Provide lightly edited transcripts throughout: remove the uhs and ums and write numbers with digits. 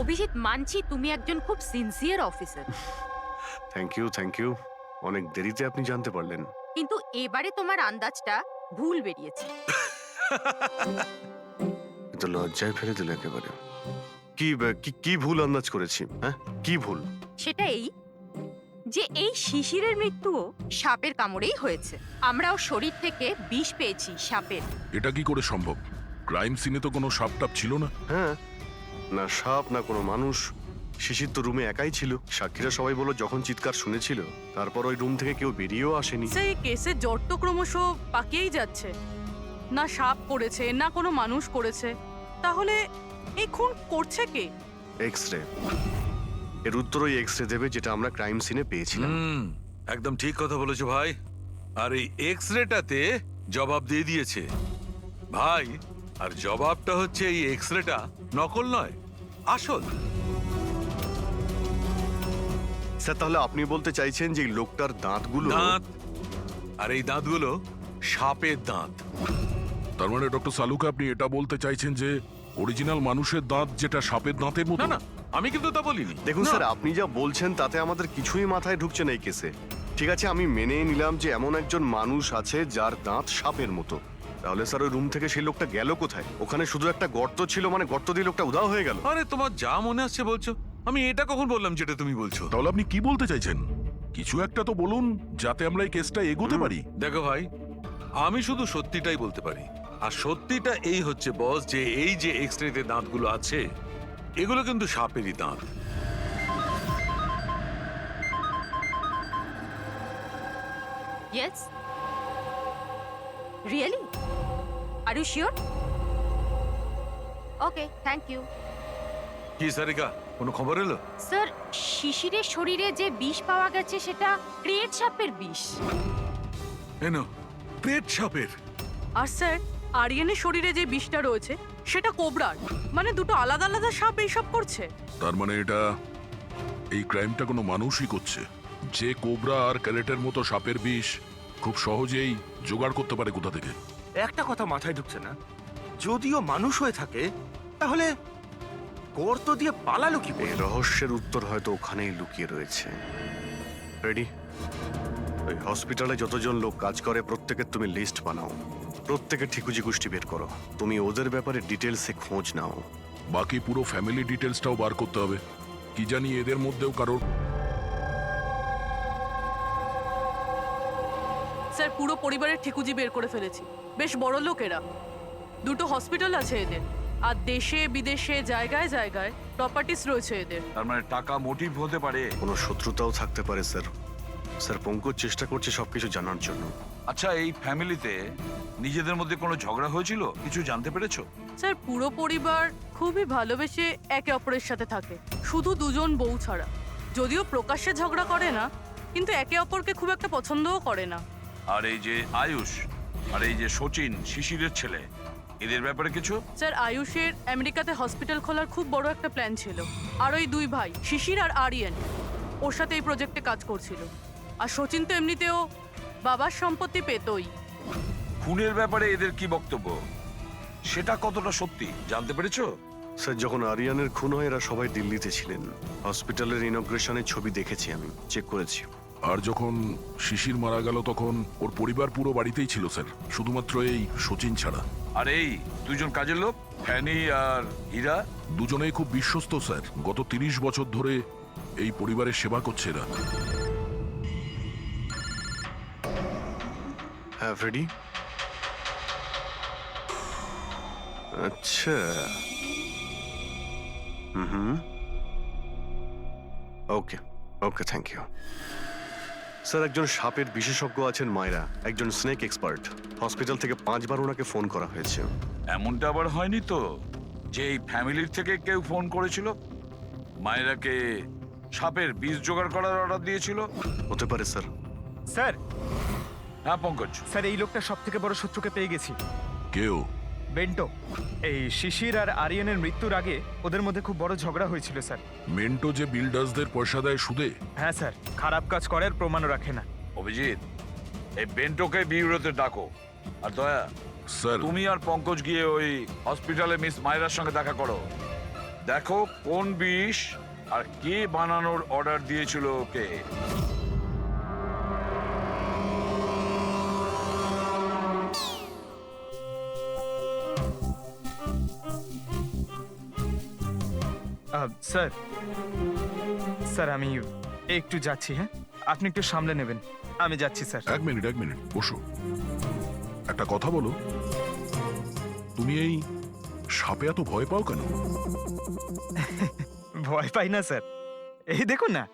অভিজিৎ, মানছি তুমি একজন খুব সিনসিয়ার অফিসার, থ্যাংক ইউ অনেক দেরিতে আপনি জানতে পারলেন। কিন্তু এবারে তোমার আন্দাজটা ভুল বেরিয়েছে। কিন্তু লজ্জায় ফেলে দিল একেবারে। কি কি ভুল আন্দাজ করেছি? হ্যাঁ, কি ভুল? সেটা এই যে এই শিশিরের মৃত্যুও সাপের কামড়েই হয়েছে। আমরা ওর শরীর থেকে বিষ পেয়েছি সাপের। এটা কি করে সম্ভব? ক্রাইম সিনে তো কোনো সাপটাপ ছিল না। হ্যাঁ, না সাপ না কোনো মানুষ। শিশির তো রুমে একাই ছিল। সাক্ষীরা সবাই বলল যখন চিৎকার শুনেছিল তারপর ওই রুম থেকে কেউ বেরিয়েও আসেনি। সেই কেসের জট তো ক্রমশ পাকিয়েই যাচ্ছে। না সাপ করেছে না কোনো মানুষ করেছে, তাহলে এই খুন করছে কে? এক্স-রে, এর উত্তর ওই এক্স-রে দেবে যেটা আমরা ক্রাইম সিনে পেয়েছিলাম। একদম ঠিক কথা বলেছো ভাই। আর এই এক্স-রেটাতে জবাব দিয়ে দিয়েছে ভাই। আর জবাবটা হচ্ছে এই এক্স-রেটা নকল নয়, আসল। স্যার, তাহলে আপনি বলতে চাইছেন যে এই লোকটার দাঁতগুলো? দাঁত, আর এই দাঁতগুলো সাপের দাঁত। তার মানে ডক্টর সালুকা, আপনি এটা বলতে চাইছেন যে অরিজিনাল মানুষের দাঁত যেটা সাপের দাঁতের মতো? না না, আমি কিন্তু তা বলিনি। দেখুন না। স্যার, আপনি যা বলছেন তাতে আমাদের কিছুই মাথায় ঢুকছে না এই কেসে। ঠিক আছে, আমি মেনে নিলাম যে এমন একজন মানুষ আছে যার দাঁত সাপের মতো। তাহলে স্যার ওই রুম থেকে সেই লোকটা গেল কোথায়? ওখানে শুধু একটা গর্ত ছিল, মানে গর্ত দিয়ে লোকটা উধাও হয়ে গেল। আরে তোমার যা মনে আসছে বলছো। আমি এটা কখন বললাম যেটা তুমি বলছো? তাহলে আপনি কি বলতে চাইছেন? কিছু একটা তো বলুন যাতে আমরা এই কেসটা এগোতে পারি। দেখো ভাই, আমি শুধু সত্যিটাই বলতে পারি। আর সত্যিটা এই হচ্ছে বস, যে এই যে এক্স-রেতে দাঁতগুলো আছে এগুলো কিন্তু সাপেরই দাঁত। Yes, really? Are you sure? Okay, thank you. কি সারিকা, কোনো খবর এলো? স্যার, শিশিরের শরীরে যে বিষ পাওয়া গেছে সেটা ক্রিয়েট সাপের বিষ। এনো, পেট সাপের। আর স্যার, আরিয়ানের শরীরে যে বিষটা রয়েছে সেটা কোবরার। মানে দুটো আলাদা আলাদা সাপ এইসব করছে। তার মানে এটা, এই ক্রাইমটা কোনো মানুষই করছে, যে কোবরা আর ক্যারেটের মতো সাপের বিষ খুব সহজেই জোগাড় করতে পারে কোথা থেকে। একটা কথা মাথায় ঢুকছে না, যদিও মানুষ হয়ে থাকে তাহলে গর্ত দিয়ে পালালো কি করে? এই রহস্যের উত্তর হয়তো ওখানেই লুকিয়ে রয়েছে। রেডি? ওই হসপিটালে যতজন লোক কাজ করে প্রত্যেকের তুমি লিস্ট বানাও, প্রত্যেকের ঠিকুজি গোষ্ঠী বের করো। তুমি ওদের ব্যাপারে ডিটেলসে খোঁজ নাও। বাকি পুরো ফ্যামিলি ডিটেলসটাও বার করতে হবে। কি জানি এদের মধ্যেও কারোর। স্যার, পুরো পরিবারের ঠিকুজি বের করে ফেলেছি। বেশ বড় লোক এরা। দুটো হসপিটাল আছে এদের, আর দেশে বিদেশে জায়গায় জায়গায় প্রপার্টিস রয়েছে এদের। তার মানে টাকা মোটিভ হতে পারে। কোনো শত্রুতাও থাকতে পারে স্যার। স্যার, পঙ্কজ চেষ্টা করছে সবকিছু জানার জন্য। আচ্ছা, এই ফ্যামিলিতে নিজেদের মধ্যে কোনো ঝগড়া হয়েছিল? কিছু জানতে পেরেছো? স্যার, পুরো পরিবার খুবই ভালোবেসে একে অপরের সাথে থাকে, শুধু দুজন বউ ছাড়া। যদিও প্রকাশ্যে ঝগড়া করে না, কিন্তু একে অপরকে খুব একটা পছন্দও করে না। আর এই যে আয়ুষ আর এই যে সচিন, শিশিরের ছেলে, এদের ব্যাপারে কিছু? স্যার, আয়ুষের আমেরিকাতে হসপিটাল খোলার খুব বড় একটা প্ল্যান ছিল। আর ওই দুই ভাই শিশির আর আরিয়ান ওর সাথে এই প্রজেক্টে কাজ করছিল। আর সচিন তো এমনিতেও বাবার সম্পত্তি পেতই। খুনের ব্যাপারে এদের কি বক্তব্য, সেটা কতটা সত্যি জানতে পেরেছো? স্যার, যখন আরিয়ানের খুন হয় এরা সবাই দিল্লিতে ছিলেন। হসপিটালের ইনগ্রেশনের ছবি দেখেছি, আমি চেক করেছি। আর যখন শিশির মারা গেল তখন ওর পরিবার পুরো বাড়িতেই ছিল স্যার, শুধুমাত্র এই সচিন ছাড়া। আর এই দুজন কাজের লোক, ফ্যানি আর হীরা, দুজনেই খুব বিশ্বস্ত স্যার। গত 30 বছর ধরে এই পরিবারের সেবা করছে এরা। হ্যাঁ ফ্রেডি। আচ্ছা, ওকে ওকে, থ্যাংক ইউ স্যার। একজন সাপের বিশেষজ্ঞ আছেন মায়রা, একজন স্নেক এক্সপার্ট। হসপিটাল থেকে 5 বার ওনাকে ফোন করা হয়েছে। এমনটা আবার হয়নি তো যে এই ফ্যামিলির থেকে কেউ ফোন করেছিল মায়েরাকে সাপের বীজ জোগাড় করার অর্ডার দিয়েছিল? হতে পারে স্যার। স্যার, হ্যাঁ পঙ্কজ। স্যার এই লোকটা সব থেকে বড় শত্রুকে পেয়ে গেছি। কেউ? বেন্টো। এই শিশির আর আরিয়ানের মৃত্যুর আগে ওদের মধ্যে খুব বড় ঝগড়া হয়েছিল স্যার। মেন্টো যে বিল্ডার্সদের পয়সা দেয় সুদে? হ্যাঁ স্যার, খারাপ কাজ করে আর প্রমাণও রাখে না। অভিজিৎ, এই বেন্টোকে বিউরোতে ডাকো। আর দয়া, স্যার। তুমি আর পঙ্কজ গিয়ে ওই হসপিটালে মিস মায়রার সঙ্গে দেখা করো। দেখো কোন বিষ আর কে বানানোর অর্ডার দিয়েছিল ওকে। স্যার স্যার আমি একটু যাচ্ছি, হ্যাঁ আপনি একটু সামলে নেবেন, আমি যাচ্ছি স্যার। এক মিনিট বসো। একটা কথা বলো, তুমি এই সাপে এত ভয় পাও কেন? ভয় পাই না স্যার, এই দেখুন না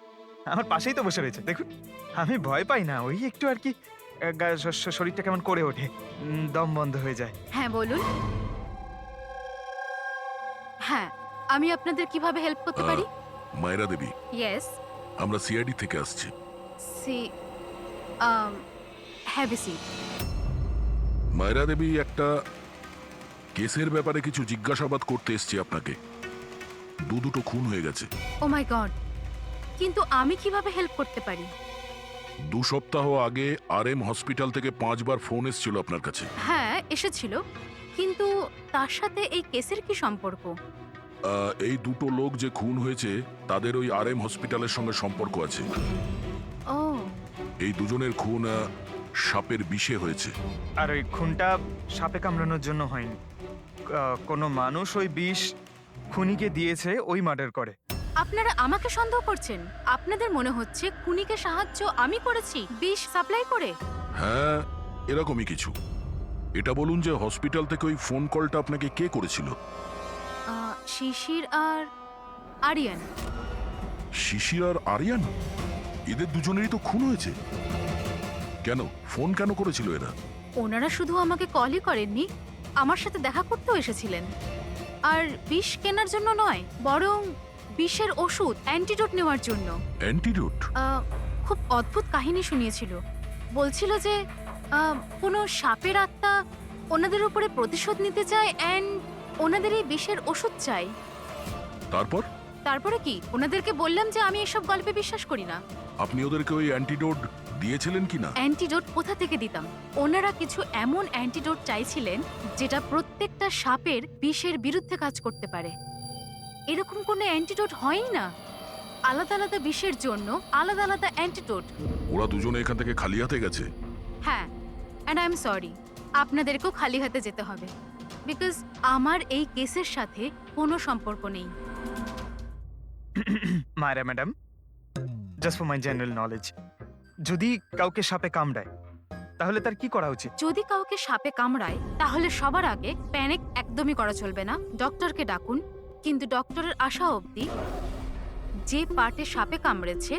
আমার পাশেই তো বসে রয়েছে, দেখুন আমি ভয় পাই না, ওই একটু আর কি শরীরটা কেমন করে ওঠে, দম বন্ধ হয়ে যায়। হ্যাঁ বলুন। হ্যাঁ, আমি আপনাদের কিভাবে হেল্প করতে পারি? মায়েরা দেবী, ইয়েস, আমরা সিআইডি থেকে আসছি। See have a seat. Mayera Devi, একটা কেসের ব্যাপারে কিছু জিজ্ঞাসাবাদ করতে এসছি আপনাকে। দুটো খুন হয়ে গেছে। ও মাই গড, কিন্তু আমি কিভাবে হেল্প করতে পারি? 2 সপ্তাহ আগে RM হসপিটাল থেকে 5 বার ফোন এসেছিল আপনার কাছে। হ্যাঁ এসেছিল, কিন্তু তার সাথে এই কেসের কি সম্পর্ক? এই 2 লোক যে খুন হয়েছে তাদের ওই RM হসপিটালের সঙ্গে সম্পর্ক আছে। ও, এই দুজনের খুন সাপের বিষে হয়েছে। আর ওই খুনটা সাপে কামড়ানোর জন্য হয়নি, কোনো মানুষ ওই বিষ খুনিকে দিয়েছে, ওই মার্ডার করে। আপনারা আমাকে সন্দেহ করছেন? আপনাদের মনে হচ্ছে খুনিকে সাহায্য আমি করেছি বিষ সাপ্লাই করে? হ্যাঁ, এরকমই কিছু। এটা বলুন যে হসপিটাল থেকে ওই ফোন কলটা আপনাকে কে করেছিল? শিশির আর আরিয়ান। শিশির আর আরিয়ান? এদের দুজনেরই তো খুন হয়েছে। কেন ফোন কেন করেছিল এরা? ওনারা শুধু আমাকে কলই করেননি, আমার সাথে দেখা করতেও এসেছিলেন। আর বিষ কেনার জন্য নয়, বরং বিষের ওষুধ অ্যান্টিডোট নেওয়ার জন্য। অ্যান্টিডোট? খুব অদ্ভুত কাহিনী শুনিয়েছিল। বলছিল যে কোনো সাপের আত্মা ওনাদের উপরে প্রতিশোধ নিতে চায় অ্যান্ড ওনাদের এই বিষের ওষুধ চাই। তারপরে কি? ওনাদেরকে বললাম যে আমি এসব গল্পে বিশ্বাস করি না। আপনি ওদেরকে ওই অ্যান্টিডোট দিয়েছিলেন কি না? অ্যান্টিডোট কোথা থেকে দিতাম? ওনারা কিছু এমন অ্যান্টিডোট চাইছিলেন যেটা প্রত্যেকটা সাপের বিষের বিরুদ্ধে কাজ করতে পারে। এরকম কোনো অ্যান্টিডোট হয়ই না। আলাদা আলাদা বিষের জন্য আলাদা আলাদা অ্যান্টিডোট। ওরা দুজনে এখান থেকে খালি হাতে গেছে। হ্যাঁ, অ্যান্ড আই এম সরি, আপনাদেরকেও খালি হাতে যেতে হবে, বিকজ আমার এই কেসের সাথে কোনো সম্পর্ক নেই। মায়েরা madam, just for my general knowledge, যদি কাউকে সাপে কামড়ায় তাহলে তার কি করা উচিত? যদি কাউকে সাপে কামড়ায় তাহলে সবার আগে প্যানিক একদমই করা চলবে না। ডক্টরকে ডাকুন, কিন্তু ডক্টরের আসা অবধি যে পার্টে সাপে কামড়েছে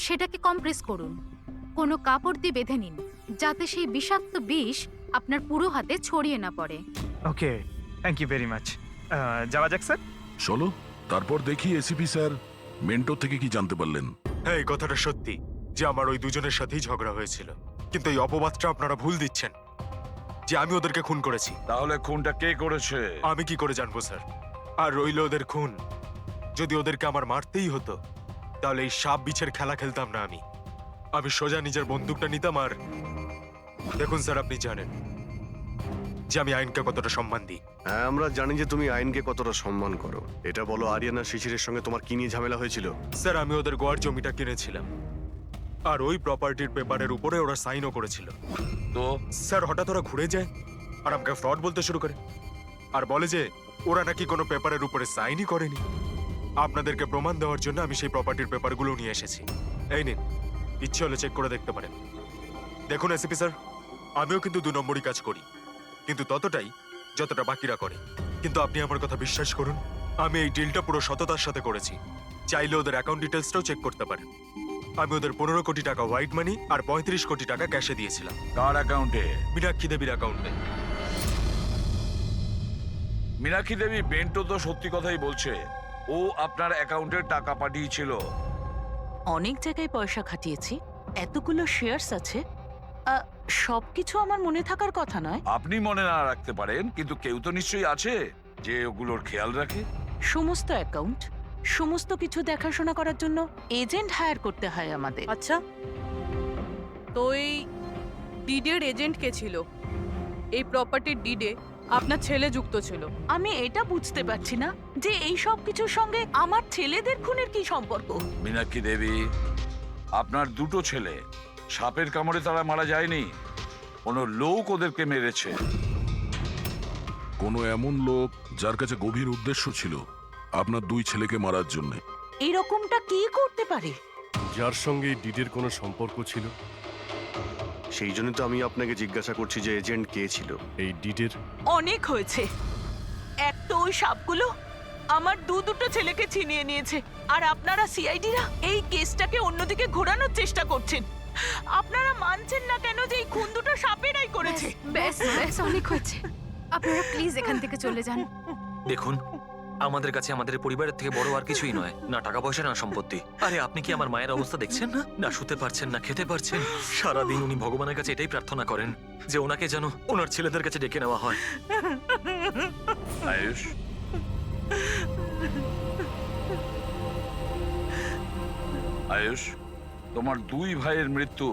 সেটাকে কম্প্রেস করুন, কোনো কাপড় দিয়ে বেঁধে নিন, যাতে সেই বিষাক্ত বিষ আপনার পুরো হাতে ছড়িয়ে না পড়ে। ওকে, থ্যাংক ইউ ভেরি মাচ। যাওয়া যাক স্যার। চলো, তারপর দেখি এসিপি স্যার মেন্টর থেকে কি জানতে পারলেন। হ্যাঁ, এই কথাটা সত্যি যে আমার ওই দুজনের সাথেই ঝগড়া হয়েছিল, কিন্তু এই অপবাদটা আপনারা ভুল দিচ্ছেন যে আমি ওদেরকে খুন করেছি। তাহলে খুনটা কে করেছে? আমি কি করে জানবো স্যার? আর রইল ওদের খুন, যদি ওদেরকে আমার মারতেই হতো তাহলে এই সাপ বিছের খেলা খেলতাম না। আমি সোজা নিজের বন্দুকটা নিতাম। আর দেখুন স্যার, আপনি জানেন যে আমি আইনকে কতটা সম্মান দিই। হ্যাঁ, আমরা জানি যে তুমি আইনকে কতটা সম্মান করো। এটা বলো, আরিয়ানা শিশিরের সঙ্গে তোমার কি নিয়ে ঝামেলা হয়েছিল? স্যার, আমি ওদের গোয়ার জমিটা কিনেছিলাম, আর ওই প্রপার্টির পেপারের উপরে ওরা সাইনও করেছিল। তো স্যার, হঠাৎ ওরা ঘুরে যায় আর আমাকে ফ্রড বলতে শুরু করে, আর বলে যে ওরা নাকি কোনো পেপারের উপরে সাইনই করেনি। আপনাদেরকে প্রমাণ দেওয়ার জন্য আমি সেই প্রপার্টির পেপারগুলো নিয়ে এসেছি। এই নিন, ইচ্ছে হলে চেক করে দেখতে পারেন। দেখুন এসিপি স্যার, আমিও কিন্তু 2 নম্বরই কাজ করি, কিন্তু ততটাই যতটা বাকিরা করে। কিন্তু আপনি আমার কথা বিশ্বাস করুন, আমি এই ডিলটা পুরো সততার সাথে করেছি। চাইলে ওদের অ্যাকাউন্ট ডিটেলসটাও চেক করতে পারেন। আমি ওদের 15 কোটি টাকা হোয়াইট মানি আর 35 কোটি টাকা ক্যাশে দিয়েছিলাম। কার অ্যাকাউন্টে? মীনাক্ষী দেবীর অ্যাকাউন্টে। মীনাক্ষী দেবী বেন্টো তো সত্যি কথাই বলছে, ও আপনার অ্যাকাউন্টে টাকা পাঠিয়েছিল। অনেক জায়গায় পয়সা খাটিয়েছি, এতগুলো শেয়ার্স আছে, সবকিছু আমার মনে থাকার কথা নয়। আপনি মনে না রাখতে পারেন, কিন্তু কেউ তো নিশ্চয়ই আছে যে ওগুলোর খেয়াল রাখে। সমস্ত অ্যাকাউন্ট, সমস্ত কিছু দেখাশোনা করার জন্য এজেন্ট হায়ার করতে হয় আমাদের। আচ্ছা, তো এই ডিডের এজেন্ট কে ছিল? এই প্রপার্টির ডিডে আপনার ছেলে যুক্ত ছিল। আমি এটা বুঝতে পারছি না যে এই সব কিছুর সঙ্গে আমার ছেলেদের খুনের কি সম্পর্ক। মীনাক্ষী দেবী, আপনার দুটো ছেলে সাপের কামড়ে তারা মারা যায়নি, কোনো লোক ওদেরকে মেরেছে। কোনো এমন লোক যার কাছে গভীর উদ্দেশ্য ছিল আপনার দুই ছেলেকে মারার জন্য। এরকমটা কি করতে পারে? যার সঙ্গে এই ডিডের কোনো সম্পর্ক ছিল। সেই জন্য তো আমি আপনাকে জিজ্ঞাসা করছি যে এজেন্ট কে ছিল। এই ডিডের অনেক হয়েছে। এক তো ওই সাপগুলো আমার দুটো ছেলেকে ছিনিয়ে নিয়েছে, আর আপনারা সিআইডিরা এই কেসটাকে অন্যদিকে ঘোরানোর চেষ্টা করছেন। আপনারা মানছেন না কেন যে এই খুন দুটো সাপেরাই করেছে? ব্যাস ব্যাস অনেক হয়েছে, আপনারা প্লিজ এখান থেকে চলে যান। দেখুন, আমাদের কাছে আমাদের পরিবারের থেকে বড় আর কিছুই নয়, না টাকা পয়সা না সম্পত্তি। আরে আপনি কি আমার মায়ের অবস্থা দেখছেন না? না শুতে পারছেন না খেতে পারছেন। সারাদিন উনি ভগবানের কাছে এটাই প্রার্থনা করেন যে ওনাকে যেন ওনার ছেলেদের কাছে ডেকে নেওয়া হয়। আয়ুষ, আয়ুষ, তোমার দুই ভাইয়ের মৃত্যু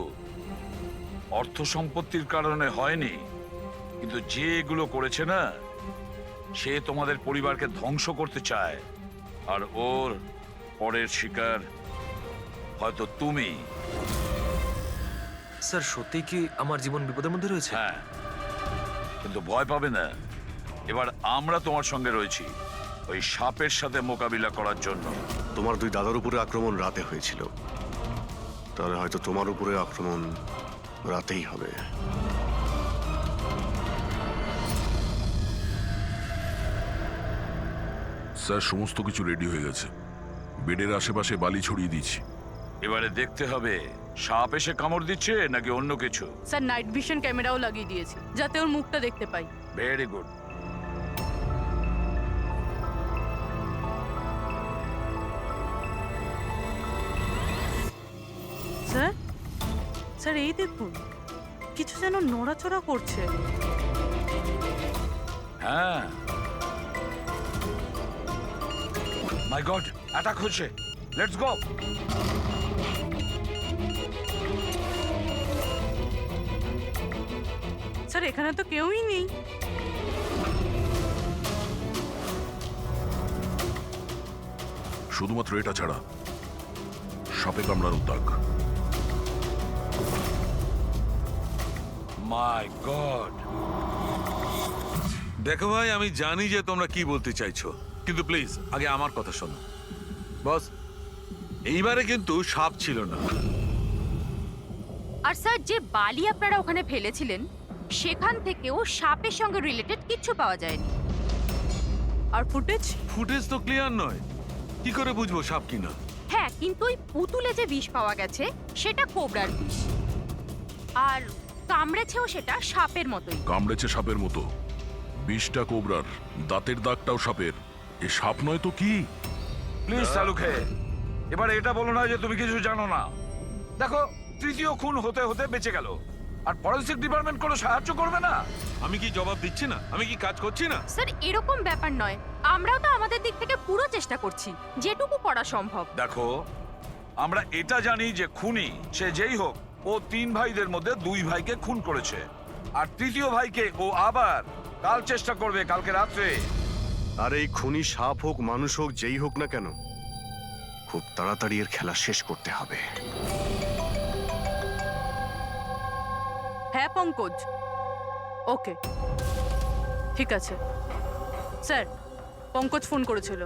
অর্থ সম্পত্তির কারণে হয়নি, কিন্তু যে এগুলো করেছে না, সে তোমাদের পরিবারকে ধ্বংস করতে চায়, আর ওর পরের শিকার হয়তো তুমি। স্যার সত্যি কি আমার জীবন বিপদের মধ্যে রয়েছে? হ্যাঁ, কিন্তু ভয় পাবে না, এবার আমরা তোমার সঙ্গে রয়েছি ওই সাপের সাথে মোকাবিলা করার জন্য। তোমার দুই দাদার উপরে আক্রমণ রাতে হয়েছিল, তাহলে হয়তো তোমার উপরে আক্রমণ রাতেই হবে। স্যার সমস্ত কিছু রেডি হয়ে গেছে, বেডের আশেপাশে বালি ছড়িয়ে দিয়েছি। এবারে দেখতে হবে সাপ এসে কামড় দিচ্ছে নাকি অন্য কিছু। স্যার নাইট ভিশন ক্যামেরাও লাগিয়ে দিয়েছি যাতে ওর মুখটা দেখতে পাই। Very good. স্যার, স্যার এই দেখুন, কিছু যেন নড়াচড়া করছে। হ্যাঁ, মাই গড, অ্যাটাক হচ্ছে। Let's go. স্যার এখানে তো কেউই নেই। শুধুমাত্র এটা ছাড়া সাপে কামড়ানোর দাগ। মাই গড। দেখো ভাই, আমি জানি যে তোমরা কি বলতে চাইছো, কিন্তু প্লিজ আগে আমার কথা শোনো। বস, এইবারে কিন্তু সাপ ছিল না। আর স্যার যে বালি আপনারা ওখানে ফেলেছিলেন সেখান থেকেও সাপের সঙ্গে রিলেটেড কিছু পাওয়া যায়নি। আর ফুটেজ? ফুটেজ তো ক্লিয়ার নয়, কি করে বুঝবো সাপ কিনা? হ্যাঁ, কিন্তু ওই পুতুলে যে বিষ পাওয়া গেছে সেটা কোবরার বিষ, আর কামড়েছেও সেটা সাপের মতোই। কামড়েছে সাপের মতো, বিষটা কোবরার, দাঁতের দাগটাও সাপের। এ সাপ নয় তো কি? প্লিজ সালুখে, এবার এটা বলো না যে তুমি কিছু জানো না। দেখো, তৃতীয় খুন হতে হতে বেঁচে গেল, আর ফরেনসিক ডিপার্টমেন্ট কোনো সাহায্য করবে না। আমি কি জবাব দিচ্ছি না? আমি কি কাজ করছি না? স্যার এরকম ব্যাপার নয়, আমরাও তো আমাদের দিক থেকে পুরো চেষ্টা করছি যেটুকু করা সম্ভব। দেখো, আমরা এটা জানি যে খুনি সে যেই হোক, ও তিন ভাইদের মধ্যে দুই ভাইকে খুন করেছে, আর তৃতীয় ভাইকে ও আবার কাল চেষ্টা করবে, কালকে রাত্রে। আর এই খুনি সাপ হোক মানুষ হোক যেই হোক না কেন, খুব তাড়াতাড়ি এর খেলা শেষ করতে হবে। হ্যাঁ পঙ্কজ, ওকে ঠিক আছে। স্যার, পঙ্কজ ফোন করেছিল,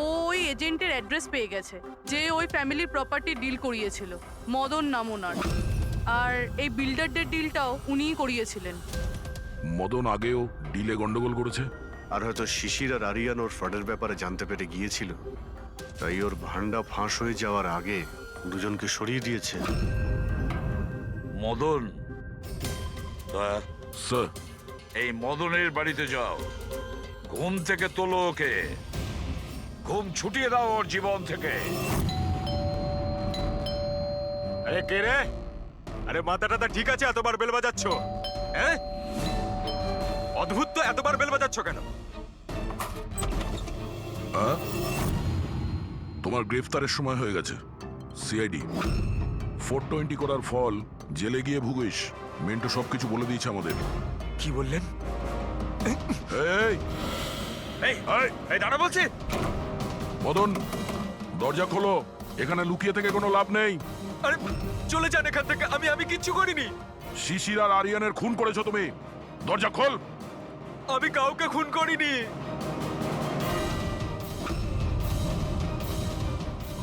ওই এজেন্টের অ্যাড্রেস পেয়ে গেছে যে ওই ফ্যামিলির প্রপার্টি ডিল করিয়েছিল। মদন নাম ওনার, আর এই বিল্ডারদের ডিলটাও উনিই করিয়েছিলেন। মদন আগেও ডিলে গন্ডগোল করেছে, আর হয়তো শিশির আর আরিয়ান ওর ফ্রডের ব্যাপারে জানতে পেরে গিয়েছিল, তাই ওর ভান্ডা ফাঁস হয়ে যাওয়ার আগে দুজনকে সরিয়ে দিয়েছে। মদন, দয়া, স্যার এই মদনের বাড়িতে যাও, ঘুম থেকে তোলো ওকে, ঘুম ছুটিয়ে দাও ওর জীবন থেকে। আরে কে রে? আরে মাথাটা ঠিক আছে, এতবার বেল বাজাচ্ছ? হ্যাঁ, অদ্ভুত তো, এতবার বেল বাজাচ্ছ কেন? তোমার গ্রেফতারের সময় হয়ে গেছে। সিআইডি 420 করার ফল জেলে গিয়ে ভুগিস। মেন্টো সবকিছু বলে দিয়েছে আমাদের। কি বললেন? এই এই এই, এই দাঁড়া বলছি। মদন দরজা খোলো, এখানে লুকিয়ে থেকে কোনো লাভ নেই। আরে চলে যান এখান থেকে, আমি কিচ্ছু করিনি। শিশির আর আরিয়ানের খুন করেছো তুমি, দরজা খোল। আমি কাউকে খুন করিনি।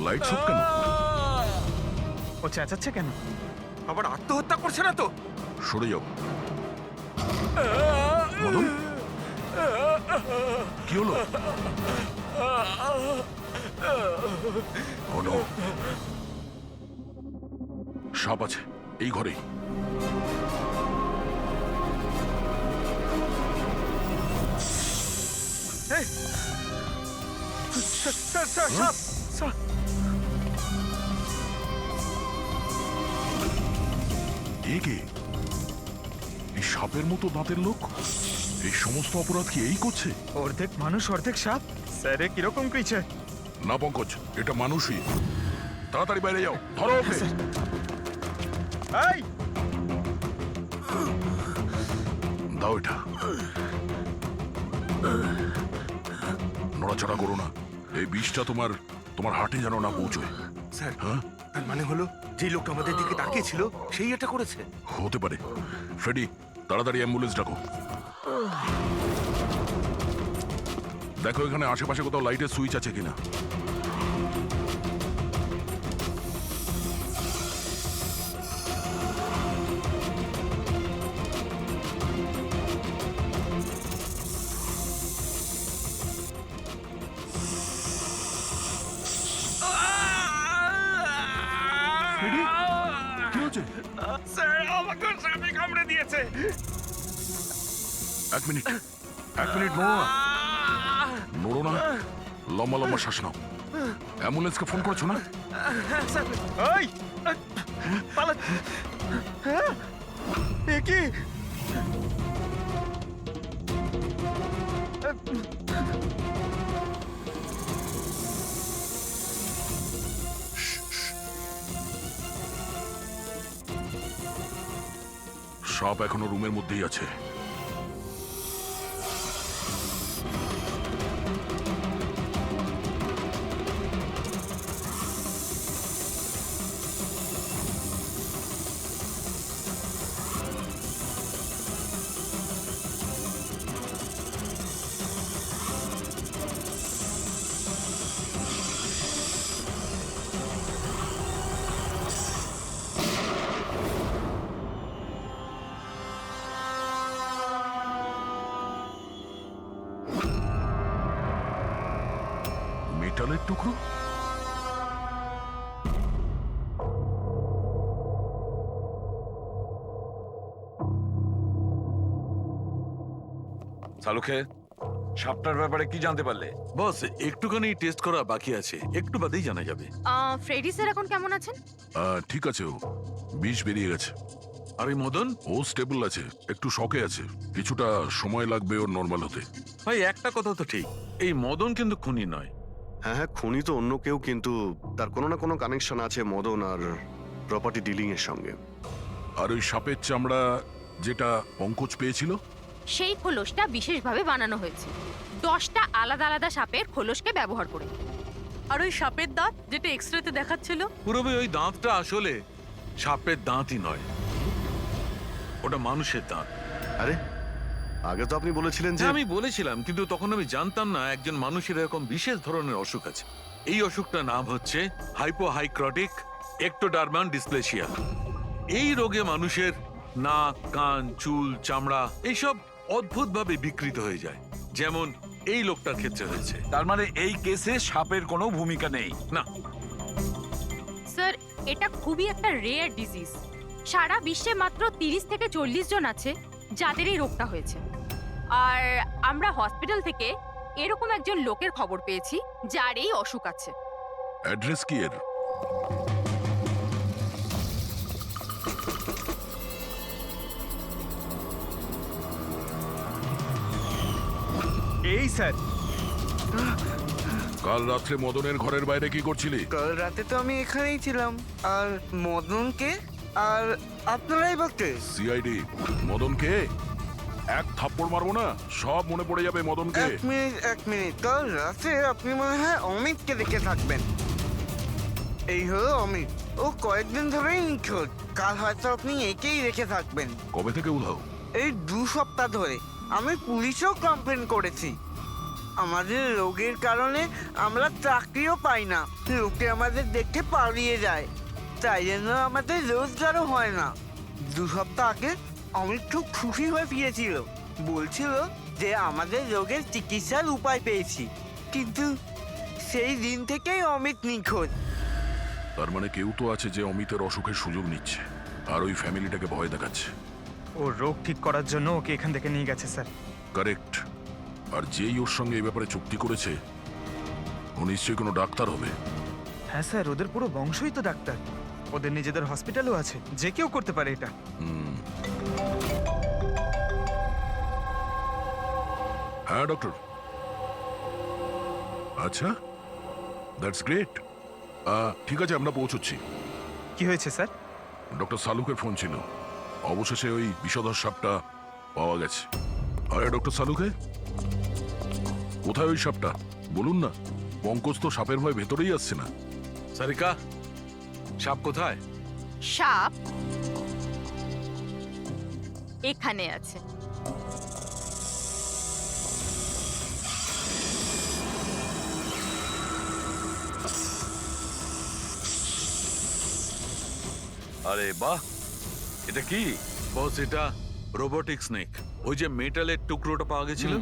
লাইট সব কেন? ও চেঁচাচ্ছে কেন? আবার আত্মহত্যা করছে না তো? সরে যাও। মদন কি হলো? Oh no! সাপ আছে এই ঘরেই। এই, স্যার, স্যার, সাপ, সাপ। এ কে? এই সাপের মতো দাঁতের লোক? এই সমস্ত অপরাধ কি এই করছে? অর্ধেক মানুষ অর্ধেক সাপ। স্যার এ কিরকম ক্রিচার? না পঙ্কজ, এটা মানুষই। তাড়াতাড়ি বাইরে যাও, ধরো ওকে। এই দাও এটা। নড়াচড়া করো না, এই বিষটা তোমার হার্টে যেন না পৌঁছয়। স্যার, হ্যাঁ, তার মানে হলো যে লোকটা আমাদের দিকে তাকিয়েছিল সেই এটা করেছে। হতে পারে। ফ্রেডি, তাড়াতাড়ি অ্যাম্বুলেন্স ডাকো। দেখো এখানে আশেপাশে কোথাও লাইটের সুইচ আছে কিনা। ফ্রেডি, কি হচ্ছে? স্যার আমাকে সাপে কামড়ে দিয়েছে। এক মিনিট নড়ো না, নড়ো না। লম্বা লম্বা শ্বাস নাও। অ্যাম্বুলেন্সকে ফোন করেছো না? এই পালা। হ্যাঁ, এ কি? সাপ এখনো রুমের মধ্যেই আছে। মেটালের টুকরো? সালুখে, সাপটার ব্যাপারে কি জানতে পারলে? বস, একটুখানি টেস্ট করা বাকি আছে, একটু বাদেই জানা যাবে। ফ্রেডি স্যার এখন কেমন আছেন? ঠিক আছে, ও বিষ বেরিয়ে গেছে। আর এই মদন? ও স্টেবল আছে, একটু শকে আছে, কিছুটা সময় লাগবে ওর নর্মাল হতে। ভাই একটা কথা তো ঠিক, এই মদন কিন্তু খুনি নয়। হ্যাঁ হ্যাঁ, খুনি তো অন্য কেউ, কিন্তু তার কোনো না কোনো কানেকশন আছে মদন আর প্রপার্টি ডিলিং এর সঙ্গে। আর ওই সাপের চামড়া যেটা পঙ্কজ পেয়েছিল, সেই খোলসটা বিশেষভাবে বানানো হয়েছে 10টা আলাদা আলাদা সাপের খোলসকে ব্যবহার করে। আর ওই সাপের দাঁত যেটা এক্সরেতে দেখাচ্ছিল, পুরোপুরি ওই দাঁতটা আসলে সাপের দাঁতই নয়, ওটা মানুষের দাঁত। আরে আগে তো আপনি বলেছিলেন যে হ্যাঁ, আমি বলেছিলাম, কিন্তু তখন আমি জানতাম না একজন মানুষের এরকম বিশেষ ধরনের অসুখ আছে। এই অসুখটার নাম হচ্ছে হাইপোহাইক্রটিক একটোডার্মান ডিসপ্লেসিয়া। এই রোগে মানুষের নাক, কান, চুল, চামড়া এইসব অদ্ভুতভাবে বিকৃত হয়ে যায়, যেমন এই লোকটার ক্ষেত্রে হয়েছে। তার মানে এই কেসে সাপের কোনো ভূমিকা নেই। না, স্যার, এটা খুবই একটা রেয়ার ডিজিজ। সারা বিশ্বে মাত্র 30 থেকে 40 জন আছে যাদের এই রোগটা হয়েছে। আর আমরা হসপিটাল থেকে এরকম একজন লোকের খবর পেয়েছি যার এই অসুখ আছে। অ্যাড্রেস কি এর? এই স্যার, কাল রাত্রে মদনের ঘরের বাইরে কি করছিলি? কাল রাতে তো আমি এখানেই ছিলাম। আর মদনকে আর আপনারাই বলতে। সিআইডি, মদন কে? এক থাপ্পড় মারবো না, সব মনে পড়ে যাবে মদনকে। এক মিনিট কাল রাতে আপনি মনে হয় অমিতকে দেখে থাকবেন। এই হলো অমিত, ও কয়েকদিন ধরেই নিখোঁজ। কাল হয়তো আপনি একেই রেখে থাকবেন। কবে থেকে উধাও? এই 2 সপ্তাহ ধরে। আমি পুলিশেও কমপ্লেন করেছি। আমাদের রোগের কারণে আমরা চাকরিও পাই না, লোকে আমাদের দেখে পালিয়ে যায়, তাই জন্য আমাদের রোজগারও হয় না। 2 সপ্তাহ আগে অমিত খুব খুশি হয়ে ফিরেছিল, বলছিল যে আমাদের রোগের চিকিৎসার উপায় পেয়েছি, কিন্তু সেই দিন থেকেই অমিত নিখোঁজ। তার মানে কেউ তো আছে যে অমিতের অসুখের সুযোগ নিচ্ছে আর ওই ফ্যামিলিটাকে ভয় দেখাচ্ছে। ও রোগ ঠিক করার জন্য ওকে এখান থেকে নিয়ে গেছে স্যার। কারেক্ট। আর যেই ওর সঙ্গে এই ব্যাপারে চুক্তি করেছে ও নিশ্চয়ই কোনো ডাক্তার হবে। হ্যাঁ স্যার, ওদের পুরো বংশই তো ডাক্তার। ওদের নিজেদের হসপিটালও আছে, যে কেউ করতে পারে এটা। হ্যাঁ ডক্টর। আচ্ছা, দ্যাটস গ্রেট। ঠিক আছে, আমরা পৌঁছচ্ছি। কি হয়েছে স্যার? ডক্টর সালুকের ফোন ছিল, অবশেষে ওই বিষধর সাপটা পাওয়া গেছে। আরে ডক্টর সালুকে, কোথায় ওই সাপটা বলুন না? পঙ্কজ তো সাপের ভয় ভেতরেই আসছে না। সারিকা, সাপ কোথায়? সাপ এখানে আছে। আরে বাহ, এটা কি বস? এটা রোবোটিক স্নেক। ওই যে মেটালের টুকরোটা পাওয়া গেছিল,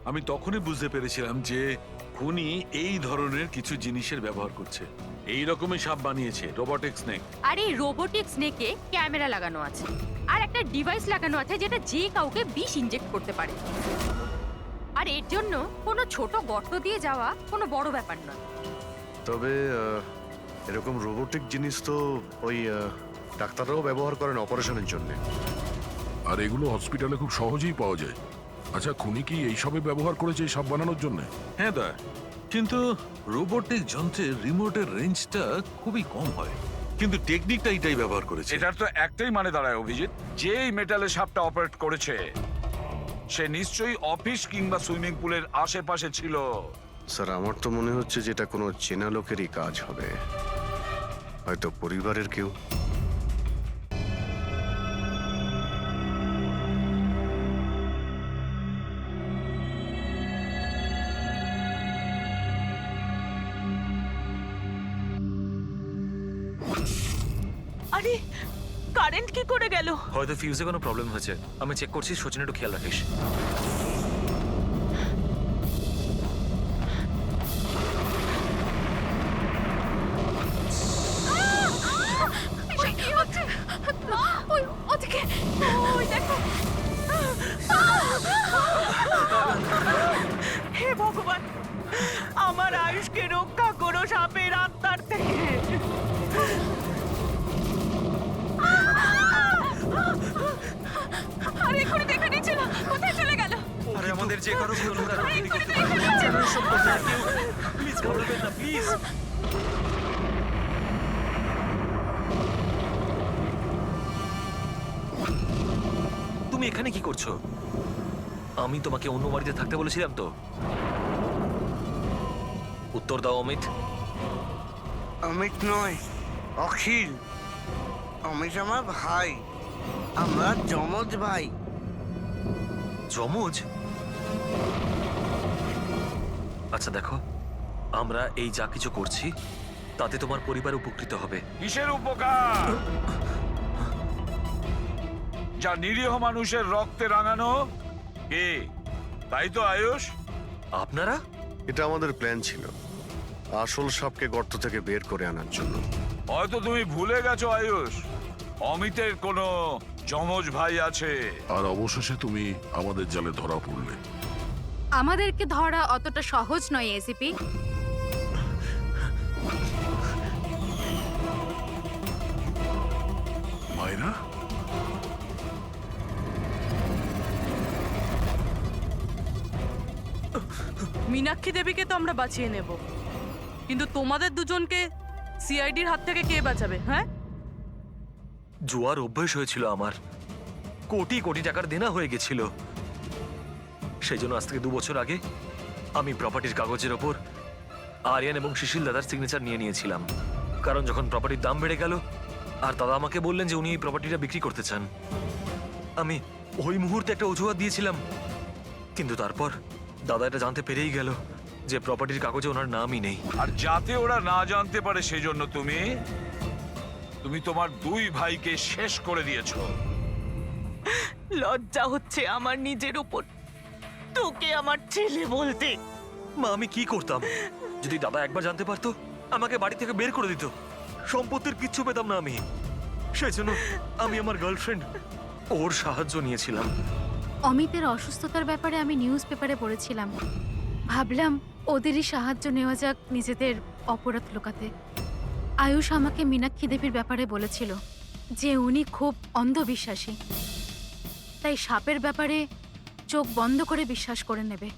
আমি তখনই বুঝতে পেরেছিলাম যে খুনি এই ধরনের কিছু জিনিসের ব্যবহার করছে। এই রকমই সাপ বানিয়েছে রোবোটিক স্নেক। আর এই রোবোটিক স্নেকে ক্যামেরা লাগানো আছে আর একটা ডিভাইস লাগানো আছে যেটা যে কাউকে বিষ ইনজেক্ট করতে পারে। আর এর জন্য কোনো ছোট গর্ত দিয়ে যাওয়া কোনো বড় ব্যাপার নয়। তবে এরকম রোবোটিক জিনিস তো ওই ডাক্তাররাও ব্যবহার করেন অপারেশনের জন্য। আর এগুলো হসপিটালে খুব সহজেই পাওয়া যায়। আচ্ছা, খুনি কি এইসবে ব্যবহার করেছে এই সাপ বানানোর জন্য? হ্যাঁ দা, কিন্তু রোবোটিক যন্ত্রের রিমোটের রেঞ্জটা খুবই কম হয়, কিন্তু টেকনিকটা এটাই ব্যবহার করেছে। এটার তো একটাই মানে দাঁড়ায় অভিজিৎ, যে এই মেটালের সাপটা অপারেট করেছে সে নিশ্চয়ই অফিস কিংবা সুইমিং পুলের আশেপাশে ছিল। স্যার, আমার তো মনে হচ্ছে যে এটা কোনো চেনা লোকেরই কাজ হবে, হয়তো পরিবারের কেউ। আরে কারেন্ট কি করে গেল? হয়তো ফিউজে কোনো প্রবলেম হয়েছে। আমি চেক করছি, সচিন একটু খেয়াল রাখিস। হে ভগবান, আমার আয়ুষকে রক্ষা করো সাপের আত্মার থেকে। আরে এক্ষুনি দেখে নিচ্ছিল, কোথায় চলে গেল? আরে আমাদের যে কারো প্লিজ বলবেন না, প্লিজ। তুমি এখানে কি করছো? আমি তোমাকে অন্য বাড়িতে থাকতে বলেছিলাম তো। উত্তর দাও অমিত। অমিত নয়, অখিল। অমিত আমার ভাই, আমরা যমজ ভাই। যমজ? আচ্ছা দেখো, আমরা এই যা কিছু করছি তাতে তোমার পরিবার উপকৃত হবে। কিসের উপকার? যা নিরীহ মানুষের রক্তে রাঙানো। কে? তাই তো আয়ুষ? আপনারা? এটা আমাদের প্ল্যান ছিল, আসল সাপকে গর্ত থেকে বের করে আনার জন্য। হয়তো তুমি ভুলে গেছো আয়ুষ, অমিতের কোনো যমজ ভাই আছে। আর অবশেষে তুমি আমাদের জালে ধরা পড়লে। আমাদেরকে ধরা অতটা সহজ নয় এসিপি। মায়েরা, মীনাক্ষী দেবীকে তো আমরা বাঁচিয়ে নেব, কিন্তু তোমাদের দুজনকে সিআইডির হাত থেকে কে বাঁচাবে? হ্যাঁ, জুয়ার অভ্যেস হয়েছিল আমার, কোটি কোটি টাকার দেনা হয়ে গেছিল। সেই জন্য আজ থেকে 2 বছর আগে আমি প্রপার্টির কাগজের ওপর আরিয়ান এবং সুশীল দাদার সিগনেচার নিয়ে নিয়েছিলাম। কারণ যখন প্রপার্টির দাম বেড়ে গেল আর দাদা আমাকে বললেন যে উনি এই প্রপার্টিটা বিক্রি করতে চান, আমি ওই মুহূর্তে একটা অজুহাত দিয়েছিলাম। কিন্তু তারপর দাদা এটা জানতে পেরেই গেল যে প্রপার্টির কাগজে ওনার নামই নেই। আর যাতে ওরা না জানতে পারে সেই জন্য তুমি তোমার 2 ভাইকে শেষ করে দিয়েছো। লজ্জা হচ্ছে আমার নিজের উপর তোকে আমার ছেলে বলতে। মা, আমি কি করতাম? যদি দাদা একবার জানতে পারতো আমাকে বাড়ি থেকে বের করে দিত, সম্পত্তির কিচ্ছু পেতাম না আমি। সেই জন্য আমি আমার গার্লফ্রেন্ড ওর সাহায্য নিয়েছিলাম। অমিতের অসুস্থতার ব্যাপারে আমি নিউজ পেপারে পড়েছিলাম, ভাবলাম ওদেরই সাহায্য নেওয়া যাক নিজেদের অপরাধ লুকাতে। আয়ুষ আমাকে মীনাক্ষী দেবীর ব্যাপারে বলেছিল যে উনি খুব অন্ধবিশ্বাসী, তাই সাপের ব্যাপারে চোখ বন্ধ করে বিশ্বাস করে নেবে।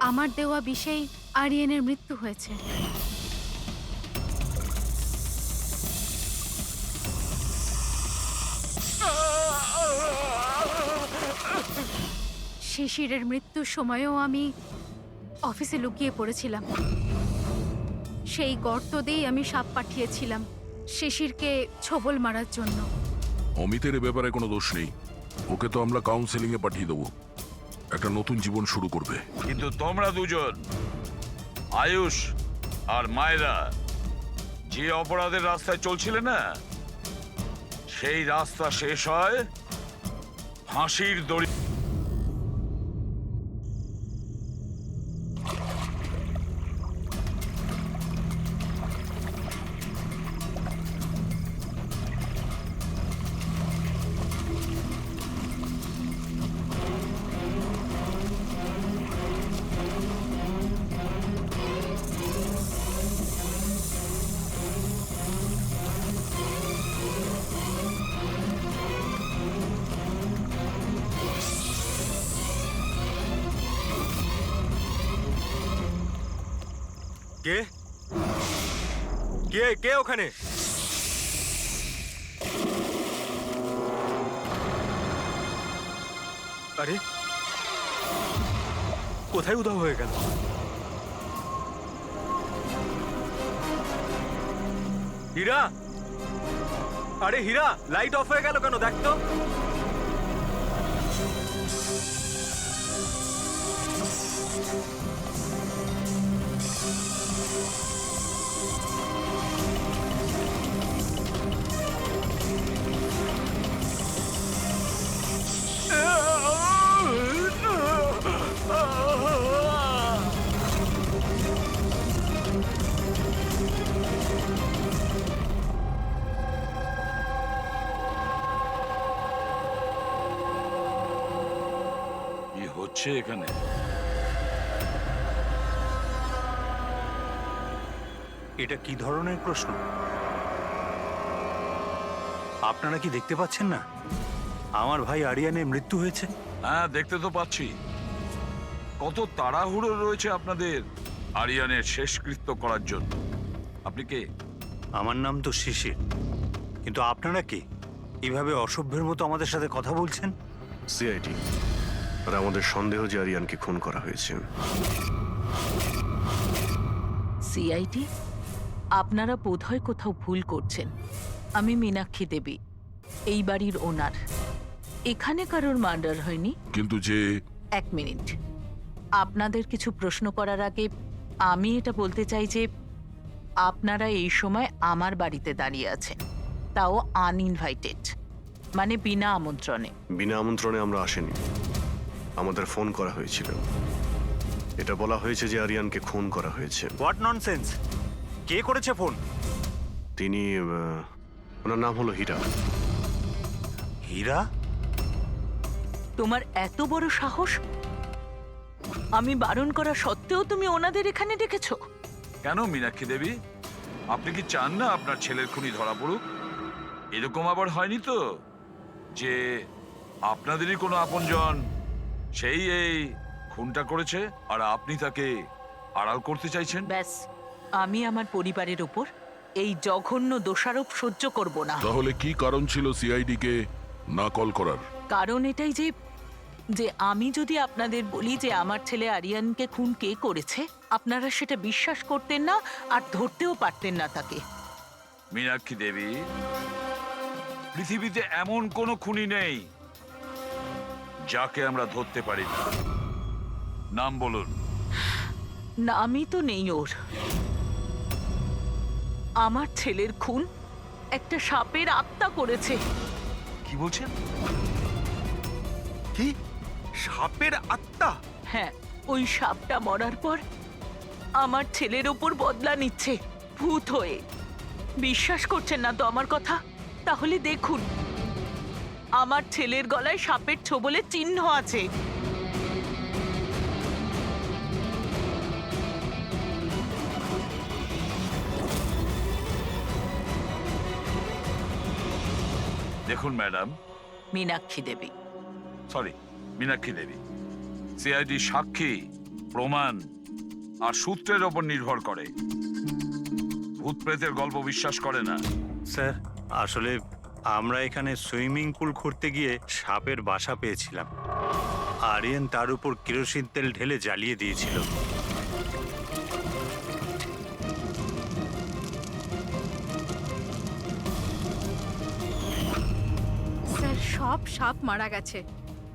আমার দেওয়া বিষেই আরিয়ানের মৃত্যু হয়েছে। শিশিরের মৃত্যুর সময়ও আমি অফিসে লুকিয়ে পড়েছিলাম। সেই গর্ত দিয়েই আমি সাপ পাঠিয়েছিলাম শিশিরকে ছোবল মারার জন্য। অমিতের এ ব্যাপারে কোনো দোষ নেই, ওকে তো আমরা কাউন্সেলিং এ পাঠিয়ে দেবো, একটা নতুন জীবন শুরু করবে। কিন্তু তোমরা দুজন, আয়ুষ আর মায়েরা, যে অপরাধের রাস্তায় চলছিলে না, সেই রাস্তা শেষ হয় ফাঁসির দড়ি। কে কে কে ওখানে? আরে কোথায় উধাও হয়ে গেল? হীরা, আরে হীরা, লাইট অফ হয়ে গেল কেন? দেখ তো। কি হচ্ছে এখানে? এটা কি ধরনের প্রশ্ন? আপনারা কি দেখতে পাচ্ছেন না আমার ভাই আরিয়ানের মৃত্যু হয়েছে? হ্যাঁ, দেখতে তো পাচ্ছি। কত তাড়াহুড়ো রয়েছে আপনাদের আরিয়ানের শেষকৃত্য করার জন্য। আপনি কে? আমার নাম তো শিশির, কিন্তু আপনারা কে? এভাবে অসভ্যের মতো আমাদের সাথে কথা বলছেন? সিআইডি, আর আমাদের সন্দেহ যে আরিয়ানকে খুন করা হয়েছে। সিআইডি, আপনারা বোধহয় কোথাও ভুল করছেন। আমি মীনাক্ষী দেবী, এই বাড়ির ওনার। এখানে কারোর মার্ডার হয়নি। কিন্তু যে 1 মিনিট, আপনাদের কিছু প্রশ্ন করার আগে আমি এটা বলতে চাই যে আপনারা এই সময় আমার বাড়িতে দাঁড়িয়ে আছেন, তাও আনইনভাইটেড, মানে বিনা আমন্ত্রণে। বিনা আমন্ত্রণে আমরা আসিনি, আমাদের ফোন করা হয়েছিল। এটা বলা হয়েছে যে আরিয়ানকে খুন করা হয়েছে। What nonsense! কে করেছে ফোন? তিনি ওনার নাম হলো হীরা। হীরা? তোমার এত বড় সাহস! আমি বারণ করা সত্ত্বেও তুমি ওনাদের এখানে ডেকেছো? কেন মীনাক্ষী দেবী, আপনি কি চান না আপনার ছেলের খুনি ধরা পড়ুক? এরকম আবার হয়নি তো যে আপনাদেরই কোনো আপনজন সেই এই খুনটা করেছে আর আপনি তাকে আড়াল করতে চাইছেন? ব্যাস, আমি আমার পরিবারের উপর এই জঘন্য দোষারোপ সহ্য করব না। তাহলে কি কারণ ছিল সিআইডি কে না কল করার? কারণ এটাই যে যে আমি যদি আপনাদের বলি যে আমার ছেলে আরিয়ানকে খুন কে করেছে, আপনারা সেটা বিশ্বাস করতেন না আর ধরতেও পারতেন না তাকে। মীনাক্ষী দেবী, পৃথিবীতে এমন কোনো খুনি নেই যাকে আমরা ধরতে পারি না। নাম বলুন। নামই তো নেই ওর। আমার ছেলের খুন একটা সাপের আত্মা করেছে। কি বলছেন? কি সাপের আত্মা? হ্যাঁ, ওই সাপটা মরার পর আমার ছেলের ওপর বদলা নিচ্ছে ভূত হয়ে। বিশ্বাস করছেন না তো আমার কথা? তাহলে দেখুন, আমার ছেলের গলায় সাপের ছোবলের চিহ্ন আছে। দেখুন ম্যাডাম, মীনাক্ষী দেবী। সরি, মীনাক্ষী দেবী, সিআইডি সাক্ষী, প্রমাণ আর সূত্রের ওপর নির্ভর করে। ভূত প্রেতের গল্প বিশ্বাস করে না। স্যার, আসলে আমরা এখানে সুইমিং পুল খুঁড়তে গিয়ে সাপের বাসা পেয়েছিলাম। আরিয়ান তার উপর কেরোসিন তেল ঢেলে জ্বালিয়ে দিয়েছিল। স্যার, সব সাপ মারা গেছে।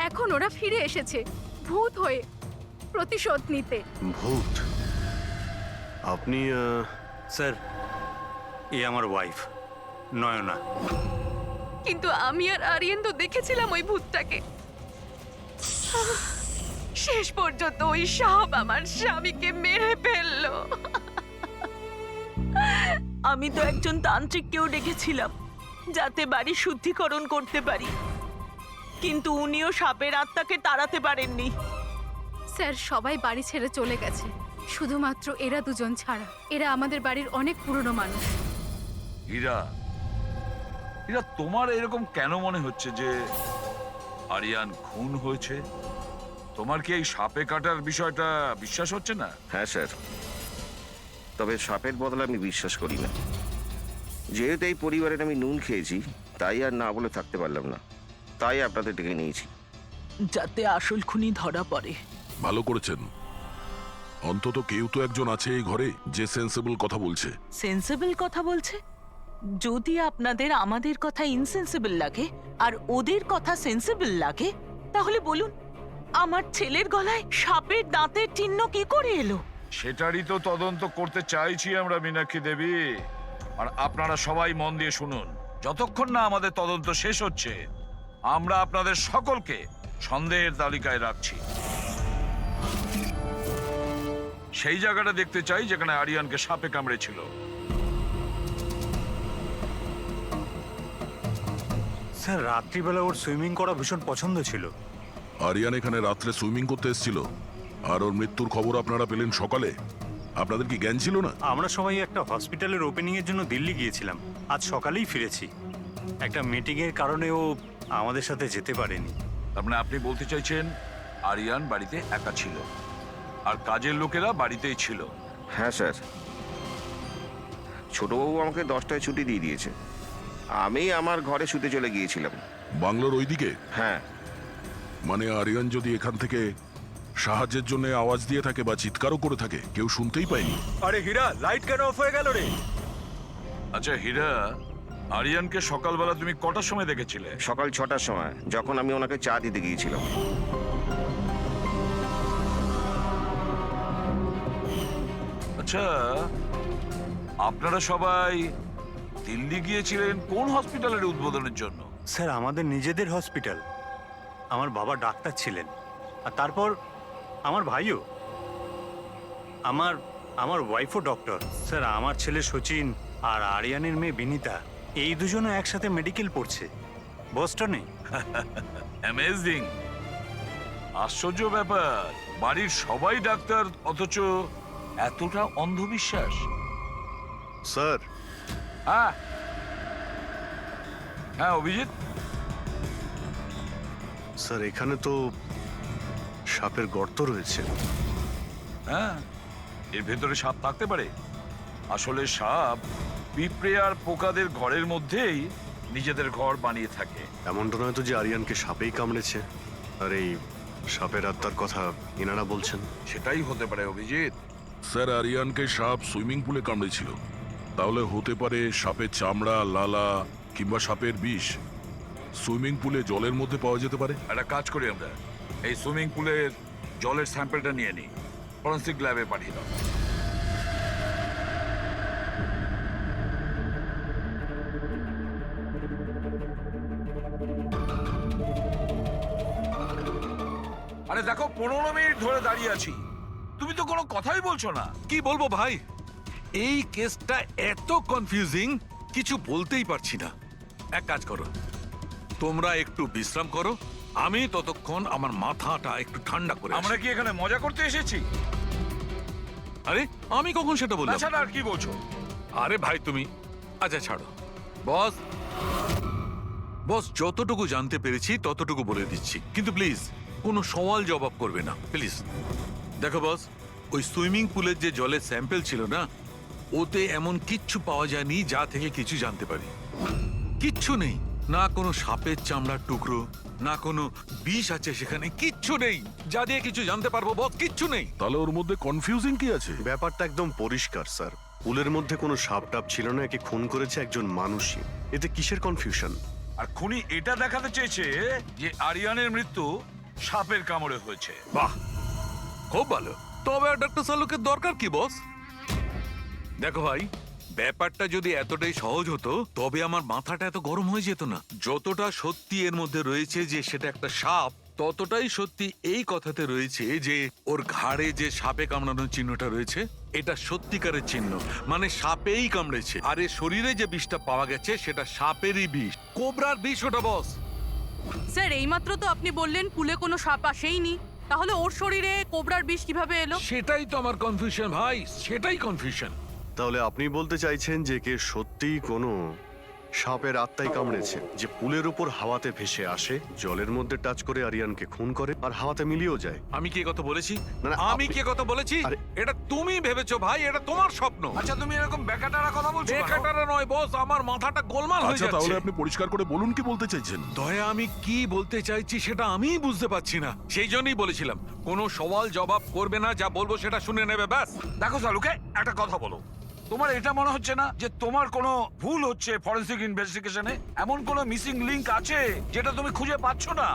এখন ওরা ফিরে এসেছে ভূত হয়ে প্রতিশোধ নিতে। ভূত? আপনি স্যার, এ আমার ওয়াইফ নয়না। কিন্তু আমি আর আরিয়ান তো দেখেছিলাম ওই ভূতটাকে। শেষ পর্যন্ত ওই সাপ আমার স্বামীকে মেরে ফেললো। আমি তো একজন তান্ত্রিককেও ডেকেছিলাম যাতে বাড়ি শুদ্ধিকরণ করতে পারি, কিন্তু উনিও সাপের আত্মাকে তাড়াতে পারেননি। স্যার, সবাই বাড়ি ছেড়ে চলে গেছে, শুধুমাত্র এরা দুজন ছাড়া। এরা আমাদের বাড়ির অনেক পুরনো মানুষ। হীরা, হীরা, তোমার এরকম কেন মনে হচ্ছে যে আরিয়ান খুন হয়েছে? তোমার কি এই সাপে কাটার বিষয়টা বিশ্বাস হচ্ছে না? হ্যাঁ স্যার, তবে সাপের বদলে আমি বিশ্বাস করি না। যেহেতু এই পরিবারের আমি নুন খেয়েছি, তাই আর না বলে থাকতে পারলাম না, তাই আপনাদের ডেকে নিয়েছি। যাতে আসল খুনি ধরা পড়ে। ভালো করেছেন। অন্তত কেউ তো একজন আছে এই ঘরে যে সেন্সেবল কথা বলছে। সেন্সিবল কথা বলছে? যদি আপনাদের আমাদের কথা ইনসেন্সিবল লাগে আর ওদের কথা সেন্সিবল লাগে, তাহলে বলুন আমার ছেলের গলায় সাপের দাঁতের চিহ্ন কি করে এলো? সেটারই তো তদন্ত করতে চাইছি আমরা, মীনাক্ষী দেবী। আর আপনারা সবাই মন দিয়ে শুনুন, যতক্ষণ না আমাদের তদন্ত শেষ হচ্ছে আমরা আপনাদের সকলকে সন্দেহের তালিকায় রাখছি। সেই জায়গাটা দেখতে চাই যেখানে আরিয়ানকে সাপে কামড়েছিল। স্যার, রাত্রিবেলা ওর সুইমিং করা ভীষণ পছন্দ ছিল। আরিয়ান এখানে রাত্রে সুইমিং করতে এসেছিল, আর ওর মৃত্যুর খবর আপনারা পেলেন সকালে। আপনাদের কি জ্ঞান ছিল না? আমরা সবাই একটা হসপিটালের ওপেনিং এর জন্য দিল্লি গিয়েছিলাম, আজ সকালেই ফিরেছি। একটা মিটিং এর কারণে ও আমাদের সাথে যেতে পারেনি। তার মানে আপনি বলতে চাইছেন আরিয়ান বাড়িতে একা ছিল আর কাজের লোকেরা বাড়িতেই ছিল? হ্যাঁ স্যার, ছোটবাবু আমাকে 10টায় ছুটি দিয়ে দিয়েছে। আমি আমার ঘরে শুতে চলে গিয়েছিলাম। বাংলোর ওইদিকে? হ্যাঁ। মানে আরিয়ান যদি এখান থেকে সাহায্যের জন্য আওয়াজ দিয়ে থাকে বা চিৎকারও করে থাকে, কেউ শুনতেই পায়নি? আরে হীরা, লাইট কেন অফ হয়ে গেল রে? আচ্ছা হীরা, আরিয়ানকে সকালবেলা তুমি কটার সময় দেখেছিলে? সকাল 6টার সময়, যখন আমি ওনাকে চা দিতে গিয়েছিলাম। আচ্ছা, আপনারা সবাই দিল্লি গিয়েছিলেন কোন হসপিটালের উদ্বোধনের জন্য? স্যার, আমাদের নিজেদের হসপিটাল। আমার বাবা ডাক্তার ছিলেন, আর তারপর আমার ভাইও, আমার ওয়াইফও ডক্টর। স্যার, আমার ছেলে সচিন আর আরিয়ানের মেয়ে বিনীতা, এই দুজনও একসাথে মেডিকেল পড়ছে বস্টনে। অ্যামেজিং, আশ্চর্য ব্যাপার। বাড়ির সবাই ডাক্তার, অথচ এতটা অন্ধবিশ্বাস। স্যার। হ্যাঁ হ্যাঁ, অভিজিৎ। স্যার, এখানে তো সাপের গর্ত রয়েছে। হ্যাঁ, এর ভেতরে সাপ থাকতে পারে। আসলে সাপ পিঁপড়ে আর পোকাদের ঘরের মধ্যেই নিজেদের ঘর বানিয়ে থাকে। এমনটা নয় তো যে আরিয়ানকে সাপেই কামড়েছে? আর এই সাপের আত্মার কথা এনারা বলছেন। সেটাই হতে পারে অভিজিৎ। স্যার আরিয়ানকে সাপ সুইমিং পুলে কামড়েছিল, তাহলে হতে পারে সাপের চামড়া, লালা কিংবা সাপের বিষ সুইমিং পুলে জলের মধ্যে পাওয়া যেতে পারে। একটা কাজ করি আমরা, এই সুইমিং পুলের জলের স্যাম্পলটা নিয়ে নিই, ফরেন্সিক ল্যাবে পাঠিয়ে দাও। আরে দেখো 15 মিনিট ধরে দাঁড়িয়ে আছি, তুমি তো কোনো কথাই বলছো না। কি বলবো ভাই, এই কেসটা এত কনফিউজিং, কিছু বলতেই পারছি না। এক কাজ করো, তোমরা একটু বিশ্রাম করো, আমি ততক্ষণ আমার মাথাটা একটু ঠান্ডা করে আসি। আমরা কি এখানে মজা করতে এসেছি? আরে আমি কখন সেটা বললাম? তাছাড়া আর কি বলছো? আরে ভাই তুমি, আচ্ছা ছাড়ো। বস বস যতটুকু জানতে পেরেছি ততটুকু বলে দিচ্ছি, কিন্তু প্লিজ কোনো সওয়াল জবাব করবে না প্লিজ। দেখো বস, ওই সুইমিং পুলের যে জলের স্যাম্পল ছিল না, ওতে এমন কিচ্ছু পাওয়া যায়নি যা থেকে কিছু জানতে পারি। কিচ্ছু নেই, না কোনো সাপের চামড়ার টুকরো, না কোনো বিষ আছে সেখানে, কিচ্ছু নেই যা দিয়ে কিছু জানতে পারবো বস, কিচ্ছু নেই। তাহলে ওর মধ্যে কনফিউজিং কি আছে? ব্যাপারটা একদম পরিষ্কার স্যার, পুলের মধ্যে কোনো সাপ টাপ ছিল না, একে খুন করেছে একজন মানুষই। এতে কিসের কনফিউশন? আর খুনি এটা দেখাতে চেয়েছে যে আরিয়ানের মৃত্যু সাপের কামড়ে হয়েছে। বাহ, খুব ভালো। তবে ডক্টর সালুকের দরকার কি বস? দেখো ভাই, ব্যাপারটা যদি এতটাই সহজ হতো তবে আমার মাথাটা এত গরম হয়ে যেত না। যতটা সত্যি এর মধ্যে রয়েছে যে সেটা একটা সাপ, ততটাই সত্যি এই কথাতে রয়েছে যে ওর ঘাড়ে যে সাপে কামড়ানোর চিহ্নটা রয়েছে, এটা সত্যিকারের চিহ্ন, মানে সাপেই কামড়েছে। আর এর শরীরে যে বিষটা পাওয়া গেছে সেটা সাপেরই বিষ, কোবরার বিষ ওটা বস। স্যার এইমাত্র তো আপনি বললেন পুলে কোনো সাপ আসেইনি, তাহলে ওর শরীরে কোবরার বিষ কিভাবে এলো? সেটাই তো আমার কনফিউশন ভাই, সেটাই কনফিউশন। তাহলে আপনি বলতে চাইছেন যে কে সত্যিই কোনো সাপের আত্মাই কামড়েছে, যে পুলের উপর হাওয়াতে ভেসে আসে, জলের মধ্যে টাচ করে আরিয়ানকে খুন করে আর হাওয়াতে মিলিয়েও যায়। আমি কি কথা বলেছি? না, না, আমি আপনি- কি কথা বলেছি? আরে- এটা তুমি ভেবেছো ভাই, এটা তোমার স্বপ্ন। আচ্ছা তুমি এরকম বেকাটারা কথা বলছো কেন? বেকাটারা নয় বস, আমার মাথাটা গোলমাল হয়ে আচ্ছা তাহলে যাচ্ছে। আপনি পরিষ্কার করে বলুন কি বলতে চাইছেন। দয়া, আমি কি বলতে চাইছি সেটা আমিই বুঝতে পারছি না, সেই জন্যই বলেছিলাম কোনো সওয়াল জবাব করবে না, যা বলবো সেটা শুনে নেবে ব্যাস। দেখো সালুকে, একটা কথা বলো, তোমার এটা মনে হচ্ছে না যে তোমার কোনো ভুল হচ্ছে ফরেন্সিক ইনভেস্টিগেশনে? এমন কোনো মিসিং লিংক আছে যেটা তুমি খুঁজে পাচ্ছ না?